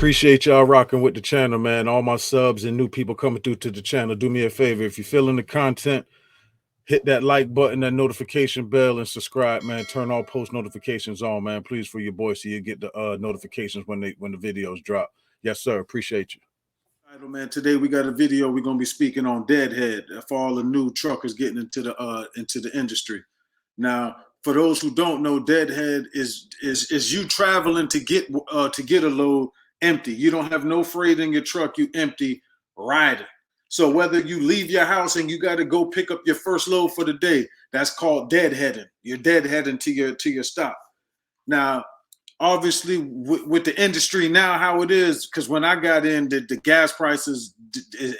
Appreciate y'all rocking with the channel, man. All my subs and new people coming through to the channel. Do me a favor. If you're feeling the content, hit that like button, that notification bell, and subscribe, man. Turn all post notifications on, man. Please, for your boy, so you get the notifications when the videos drop. Yes, sir. Appreciate you. Man, today we got a video. We're gonna be speaking on Deahead for all the new truckers getting into the industry. Now, for those who don't know, Deahead is you traveling to get a load empty. You don't have no freight in your truck. You empty riding. So whether you leave your house and you got to go pick up your first load for the day, that's called deadheading. You're deadheading to your stop. Now, obviously, with the industry now, how it is, because when I got in, the gas prices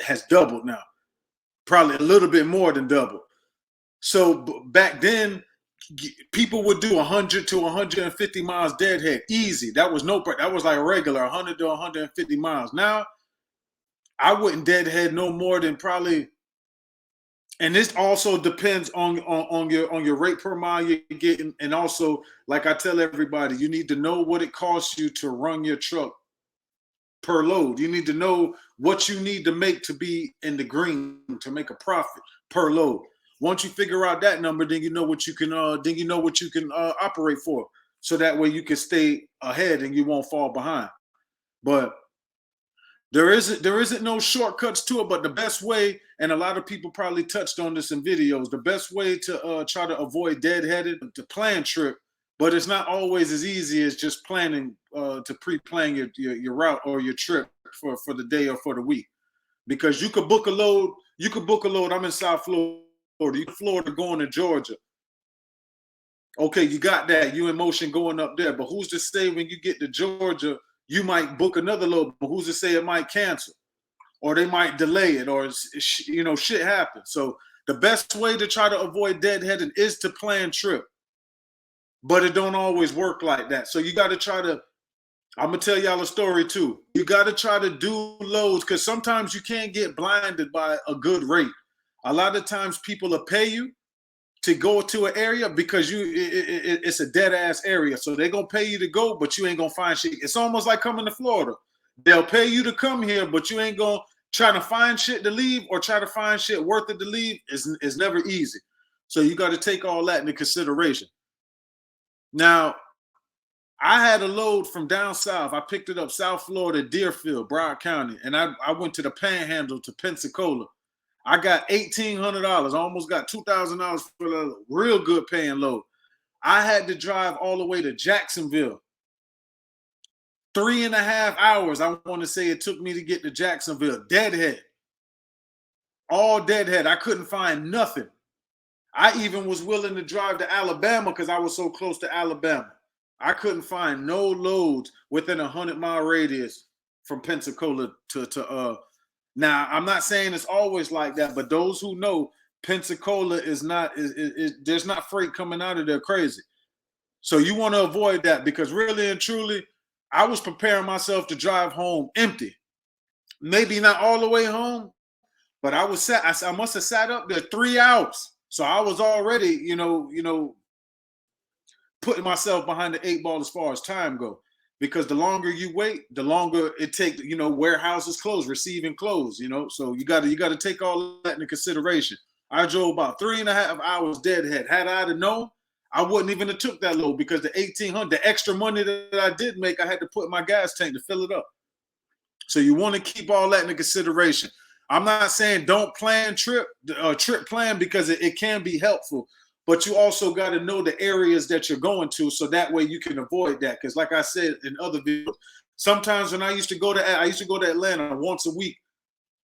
has doubled now, probably a little bit more than double. So back then, people would do 100 to 150 miles deadhead easy. That was like regular 100 to 150 miles. Now, I wouldn't deadhead no more than probably, and this also depends on your rate per mile you're getting, and also, like I tell everybody, you need to know what it costs you to run your truck per load. You need to know what you need to make to be in the green, to make a profit per load. Once you figure out that number, then you know what you can operate for, so that way you can stay ahead and you won't fall behind. But there isn't no shortcuts to it. But the best way, and a lot of people probably touched on this in videos, the best way to try to avoid deadheaded, to plan trip. But it's not always as easy as just planning to pre-plan your route or your trip for the day or for the week, because you could book a load. I'm in South Florida. Florida going to Georgia. Okay, you got that. You in motion going up there. But who's to say when you get to Georgia, you might book another load, but who's to say it might cancel? Or they might delay it, or, shit happens. So the best way to try to avoid deadheading is to plan trip. But it don't always work like that. So you got to try to, I'm going to tell y'all a story too. You got to try to do loads, because sometimes you can't get blinded by a good rate. A lot of times people will pay you to go to an area because it's a dead ass area. So they're going to pay you to go, but you ain't going to find shit. It's almost like coming to Florida. They'll pay you to come here, but you ain't going to try to find shit to leave or try to find shit worth it to leave. It's never easy. So you got to take all that into consideration. Now, I had a load from down south. I picked it up South Florida, Deerfield, Broward County, and I went to the Panhandle to Pensacola. I got $1,800. I almost got $2,000 for a real good paying load. I had to drive all the way to Jacksonville. 3.5 hours, I want to say it took me to get to Jacksonville. Deadhead. All deadhead. I couldn't find nothing. I even was willing to drive to Alabama because I was so close to Alabama. I couldn't find no loads within a 100-mile radius from Pensacola to now, I'm not saying it's always like that, but those who know, Pensacola is not, there's not freight coming out of there crazy. So you want to avoid that, because really and truly, I was preparing myself to drive home empty. Maybe not all the way home, but I must have sat up there 3 hours. So I was already, putting myself behind the 8 ball as far as time goes. Because the longer you wait, the longer it takes, warehouses close, receiving close, So you got to take all that into consideration. I drove about 3.5 hours deadhead. Had I have known, I wouldn't even have took that load, because the $1,800, the extra money that I did make, I had to put in my gas tank to fill it up. So you want to keep all that into consideration. I'm not saying don't plan trip plan, because it can be helpful. But you also got to know the areas that you're going to, so that way you can avoid that. Because like I said in other videos, sometimes when I used to go to Atlanta once a week.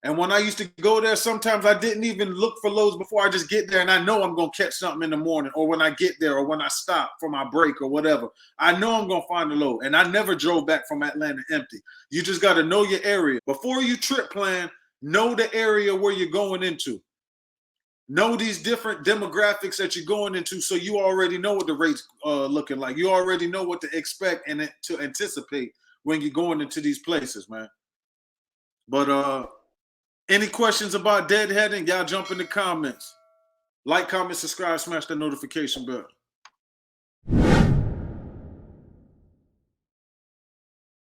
And when I used to go there, sometimes I didn't even look for loads before I just get there. And I know I'm going to catch something in the morning, or when I get there, or when I stop for my break or whatever. I know I'm going to find a load. And I never drove back from Atlanta empty. You just got to know your area. Before you trip plan, know the area where you're going into. Know these different demographics that you're going into, so you already know what the rates looking like. You already know what to expect and to anticipate when you're going into these places, man. But any questions about deadheading, y'all jump in the comments. Like, comment, subscribe, smash the notification bell.